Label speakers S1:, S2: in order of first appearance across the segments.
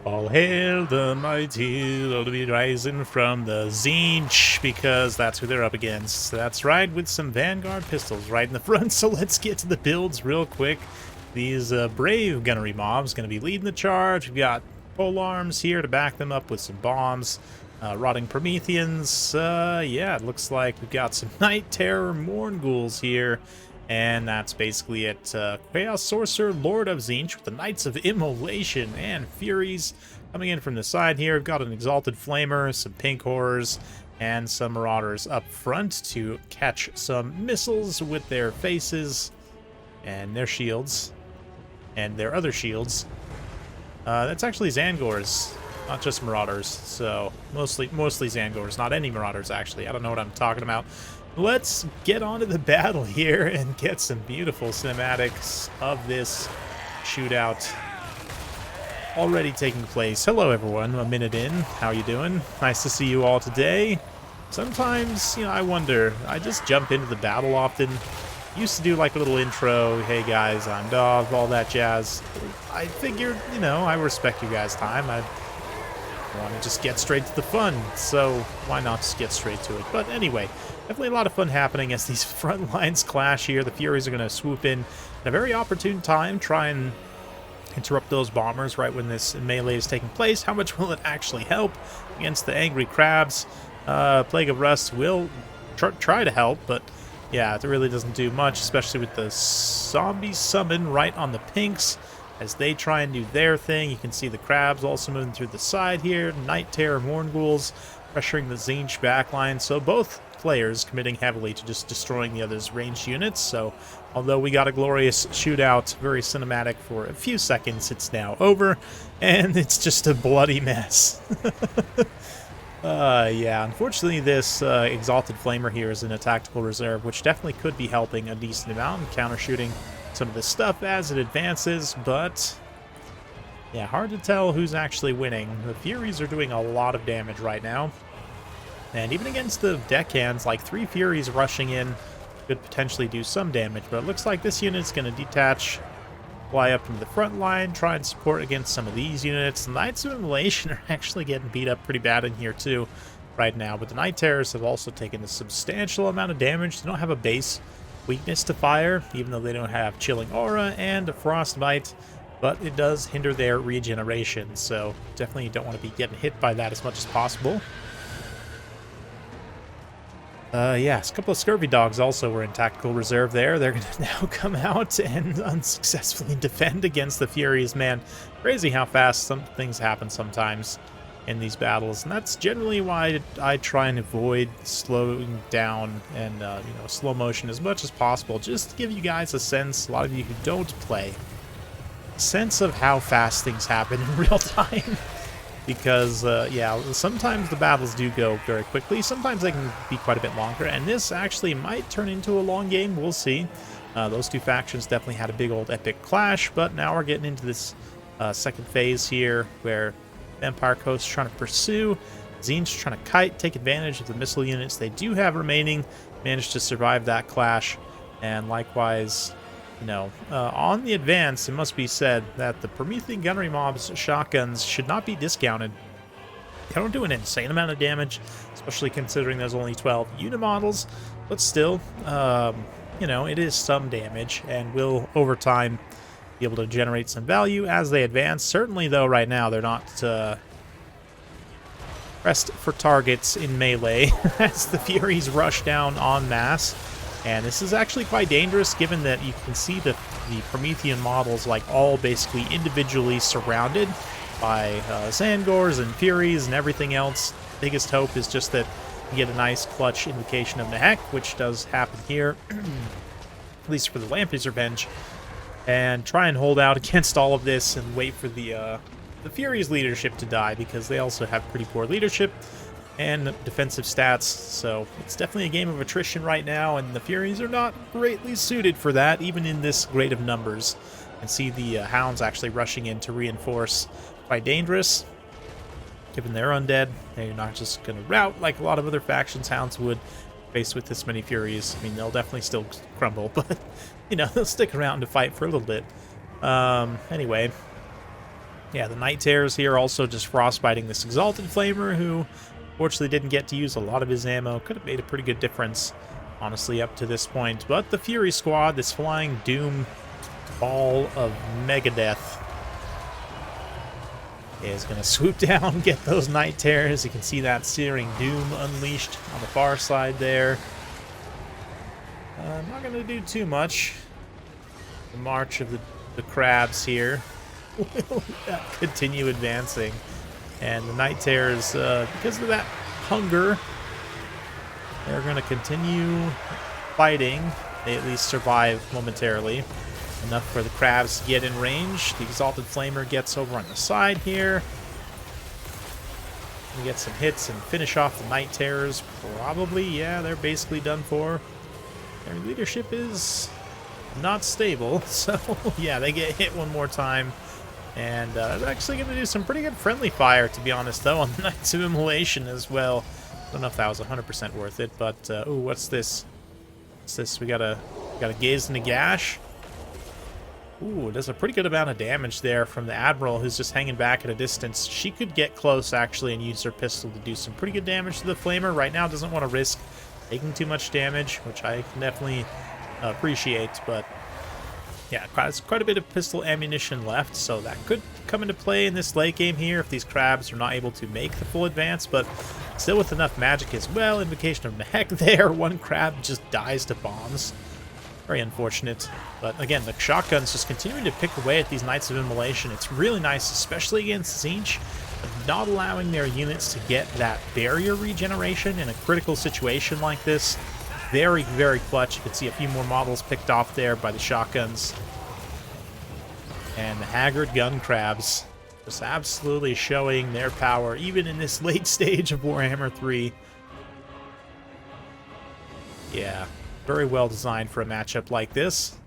S1: All hail the mighty, they'll be rising from the Tzeentch, because that's who they're up against. That's right, with some Vanguard pistols right in the front, so let's get to the builds real quick. These brave gunnery mobs going to be leading the charge. We've got pole arms here to back them up with some bombs. Rotting Prometheans, yeah, it looks like we've got some Night Terror Morn Ghouls here. And that's basically it. Chaos Sorcerer, Lord of Tzeentch, with the Knights of Immolation and Furies coming in from the side here. We've got an Exalted Flamer, some Pink Horrors, and some Marauders up front to catch some missiles with their faces and their shields and their other shields. That's actually Zangors, not just Marauders. So mostly Zangors, not any Marauders actually. I don't know what I'm talking about. Let's get on to the battle here and get some beautiful cinematics of this shootout already taking place. Hello everyone, a minute in. How you doing? Nice to see you all today. Sometimes, I wonder, I just jump into the battle often. Used to do like a little intro, hey guys, I'm Dov, all that jazz. I figured, I respect you guys' time. I want to just get straight to the fun, so why not just get straight to it? But anyway, definitely a lot of fun happening as these front lines clash here. The Furies are going to swoop in at a very opportune time, try and interrupt those bombers right when this melee is taking place. How much will it actually help against the angry crabs? Plague of Rust will try to help, but yeah, it really doesn't do much, especially with the zombie summon right on the pinks. As they try and do their thing, you can see the crabs also moving through the side here. Night Terror Morn Ghouls pressuring the Tzeentch backline. So both players committing heavily to just destroying the other's ranged units. So although we got a glorious shootout, very cinematic for a few seconds, it's now over. And it's just a bloody mess. Yeah, unfortunately this Exalted Flamer here is in a tactical reserve, which definitely could be helping a decent amount in counter-shooting some of this stuff as it advances, but yeah, hard to tell who's actually winning. The Furies are doing a lot of damage right now, and even against the deckhands, like 3 Furies rushing in could potentially do some damage, but it looks like this unit's going to detach, fly up into the front line, try and support against some of these units. The Knights of Immolation are actually getting beat up pretty bad in here too right now, but the Night Terrors have also taken a substantial amount of damage. They don't have a base weakness to fire, even though they don't have Chilling Aura and a Frostbite, but it does hinder their regeneration, so definitely you don't want to be getting hit by that as much as possible. Yes, a couple of Scurvy Dogs also were in tactical reserve there. They're going to now come out and unsuccessfully defend against the Furies. Man, crazy how fast some things happen sometimes in these battles, and that's generally why I try and avoid slowing down and slow motion as much as possible, just to give you guys a sense, a lot of you who don't play, a sense of how fast things happen in real time. Because yeah, sometimes the battles do go very quickly, sometimes they can be quite a bit longer, and this actually might turn into a long game. We'll see. Those two factions definitely had a big old epic clash, but now we're getting into this second phase here where Empire Coast trying to pursue, Tzeentch trying to kite, take advantage of the missile units they do have remaining, managed to survive that clash, and likewise, on the advance, it must be said that the Promethean gunnery mob's shotguns should not be discounted. They don't do an insane amount of damage, especially considering there's only 12 unimodels, but still, it is some damage, and will, over time, be able to generate some value as they advance. Certainly, though, right now they're not pressed for targets in melee as the Furies rush down en masse. And this is actually quite dangerous, given that you can see the Promethean models like all basically individually surrounded by Zangors and Furies and everything else. Biggest hope is just that you get a nice clutch invocation of Nehek, which does happen here, at least for the Lamprey's Revenge. And try and hold out against all of this and wait for the Furies' leadership to die, because they also have pretty poor leadership and defensive stats, so it's definitely a game of attrition right now, and the Furies are not greatly suited for that, even in this great of numbers. And see the Hounds actually rushing in to reinforce. Quite dangerous, given they're undead. They're not just going to rout like a lot of other factions Hounds would, faced with this many Furies. I mean, they'll definitely still crumble, but they'll stick around to fight for a little bit. Anyway, Yeah, the Night Terrors here also just frostbiting this Exalted Flamer, who fortunately didn't get to use a lot of his ammo. Could have made a pretty good difference, honestly, up to this point. But the Fury Squad, this flying doom ball of Megadeath, is going to swoop down, get those Night Terrors. You can see that Searing Doom unleashed on the far side there. I'm not going to do too much. The march of the crabs here will continue advancing. And the Night Terrors, because of that hunger, they're going to continue fighting. They at least survive momentarily. Enough for the crabs to get in range. The Exalted Flamer gets over on the side here. We get some hits and finish off the Night Terrors. Probably, yeah, they're basically done for. Their leadership is not stable, so yeah, they get hit one more time. And they're actually going to do some pretty good friendly fire, to be honest, though, on the Knights of Immolation as well. Don't know if that was 100% worth it, but ooh, what's this? What's this? We got a Gaze and a Gash. Ooh, does a pretty good amount of damage there from the Admiral, who's just hanging back at a distance. She could get close, actually, and use her pistol to do some pretty good damage to the Flamer. Right now, doesn't want to risk taking too much damage, which I can definitely appreciate, but yeah, quite a bit of pistol ammunition left, so that could come into play in this late game here if these crabs are not able to make the full advance, but still with enough magic as well. Invocation of Mehek there. One crab just dies to bombs. Very unfortunate. But again, the shotgun's just continuing to pick away at these Knights of Immolation. It's really nice, especially against Tzeentch, not allowing their units to get that barrier regeneration in a critical situation like this. Very, very clutch. You can see a few more models picked off there by the shotguns. And the Haggard Gun Crabs just absolutely showing their power, even in this late stage of Warhammer 3. Yeah, very well designed for a matchup like this.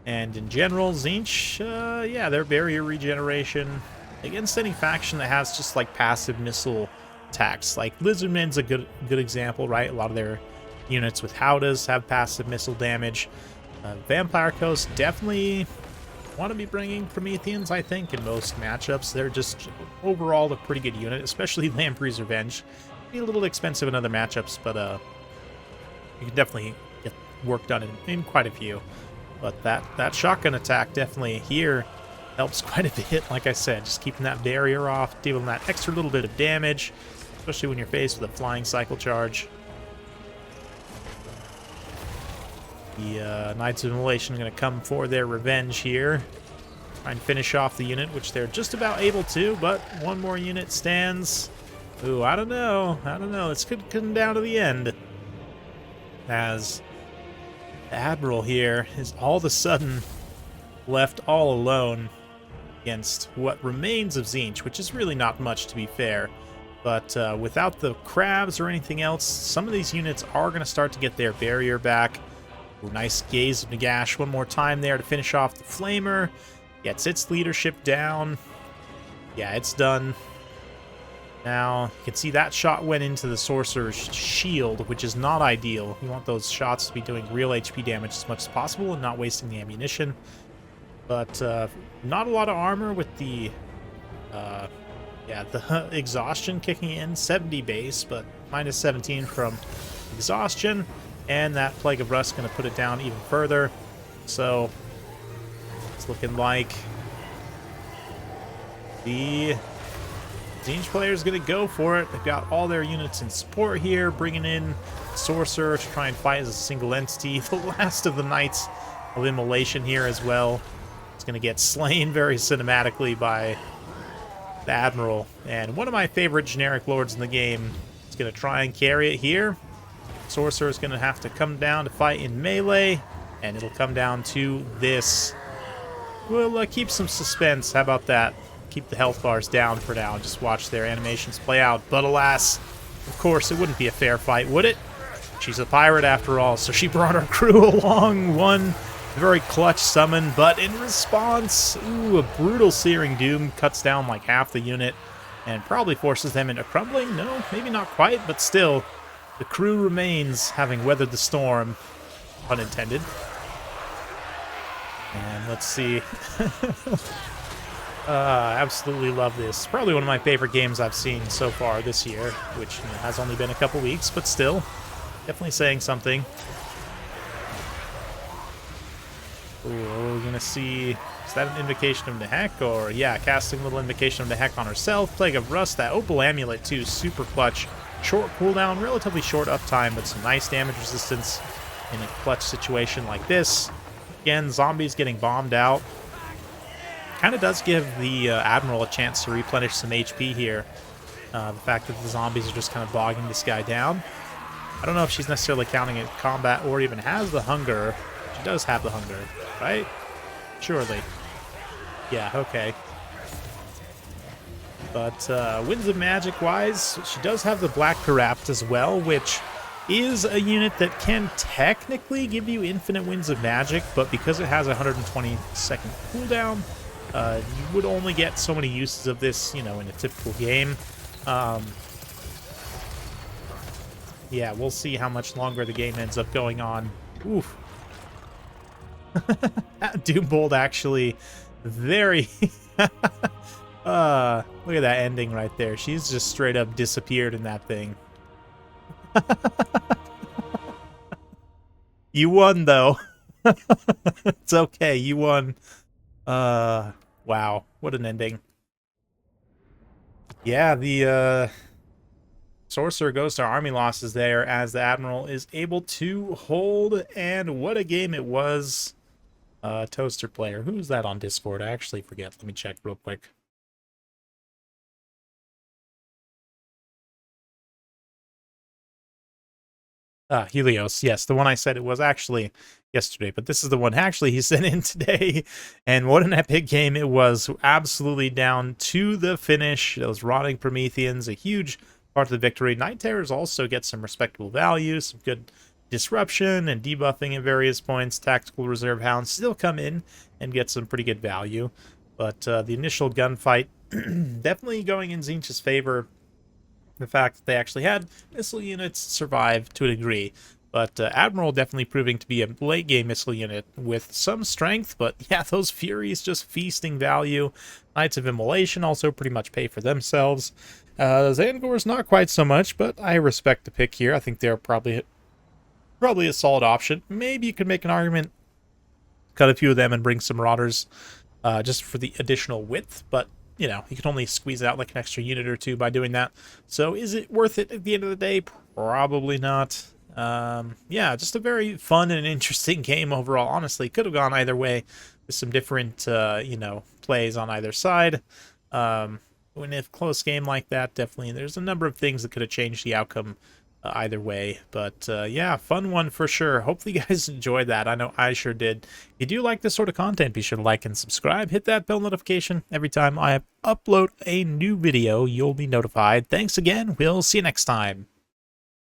S1: And in general, Tzeentch, yeah, their barrier regeneration against any faction that has just like passive missile attacks. Like Lizardmen's a good example, right? A lot of their units with Howdahs have passive missile damage. Vampire Coast definitely want to be bringing Prometheans, I think, in most matchups. They're just overall a pretty good unit, especially Lamprey's Revenge. Be a little expensive in other matchups, but you can definitely get work done in quite a few. But that shotgun attack definitely here helps quite a bit, like I said, just keeping that barrier off, dealing that extra little bit of damage, especially when you're faced with a flying cycle charge. The Knights of Immolation are going to come for their revenge here. Try and finish off the unit, which they're just about able to, but one more unit stands. Ooh, I don't know. This could come down to the end, as the Admiral here is all of a sudden left all alone against what remains of Tzeentch, which is really not much, to be fair. But without the crabs or anything else, some of these units are going to start to get their barrier back. Ooh, nice Gaze of Nagash one more time there to finish off the Flamer. Gets its leadership down. Yeah, it's done. Now, you can see that shot went into the Sorcerer's shield, which is not ideal. You want those shots to be doing real HP damage as much as possible and not wasting the ammunition. But not a lot of armor with the the exhaustion kicking in. 70 base, but minus 17 from exhaustion. And that Plague of Rust going to put it down even further. So it's looking like the Tzeentch player is going to go for it. They've got all their units in support here, bringing in Sorcerer to try and fight as a single entity. The last of the Knights of Immolation here as well. It's going to get slain very cinematically by the Admiral. And one of my favorite generic lords in the game is going to try and carry it here. Sorcerer is going to have to come down to fight in melee, and it'll come down to this. We'll keep some suspense. How about that? Keep the health bars down for now and just watch their animations play out. But alas, of course, it wouldn't be a fair fight, would it? She's a pirate after all, so she brought her crew along. One very clutch summon, but in response, ooh, a brutal Searing Doom cuts down like half the unit and probably forces them into crumbling. No, maybe not quite, but still, the crew remains, having weathered the storm, pun intended. And let's see. Absolutely love this. Probably one of my favorite games I've seen so far this year, which has only been a couple weeks, but still, definitely saying something. Ooh, we're gonna see. Is that an invocation of Nehek? Or, yeah, casting a little invocation of Nehek on herself. Plague of Rust, that Opal Amulet, too, super clutch. Short cooldown, relatively short uptime, but some nice damage resistance in a clutch situation like this. Again, zombies getting bombed out. Kind of does give the Admiral a chance to replenish some HP here. The fact that the zombies are just kind of bogging this guy down. I don't know if she's necessarily counting it combat or even has the hunger. She does have the hunger, right? Surely. Yeah, okay. But Winds of Magic-wise, she does have the Black Corrupt as well, which is a unit that can technically give you infinite Winds of Magic, but because it has a 120-second cooldown, you would only get so many uses of this, in a typical game. Yeah, we'll see how much longer the game ends up going on. Oof. Doombolt actually very... look at that ending right there. She's just straight up disappeared in that thing. You won, though. It's okay, you won. Wow, what an ending. Yeah, the Sorcerer goes to army losses there as the Admiral is able to hold, and what a game it was. Toaster player. Who's that on Discord? I actually forget. Let me check real quick. Helios. Yes, the one I said it was actually yesterday, but this is the one actually he sent in today. And what an epic game it was. Absolutely down to the finish. Those Rotting Prometheans, a huge part of the victory. Night Terrors also get some respectable value, some good disruption and debuffing at various points. Tactical Reserve Hounds still come in and get some pretty good value. But the initial gunfight definitely going in Tzeentch's favor. The fact that they actually had missile units survive to a degree. But Admiral definitely proving to be a late-game missile unit with some strength. But yeah, those Furies just feasting value. Knights of Immolation also pretty much pay for themselves. Zangor's not quite so much, but I respect the pick here. I think they're probably a solid option. Maybe you could make an argument, cut a few of them and bring some Marauders just for the additional width, but you can only squeeze out like an extra unit or two by doing that. So is it worth it at the end of the day? Probably not. Yeah, just a very fun and interesting game overall. Honestly, could have gone either way with some different, plays on either side. When a close game like that, definitely there's a number of things that could have changed the outcome either way. But yeah, fun one for sure. Hopefully you guys enjoyed that. I know I sure did. If you do like this sort of content, be sure to like and subscribe. Hit that bell notification. Every time I upload a new video, you'll be notified. Thanks again. We'll see you next time.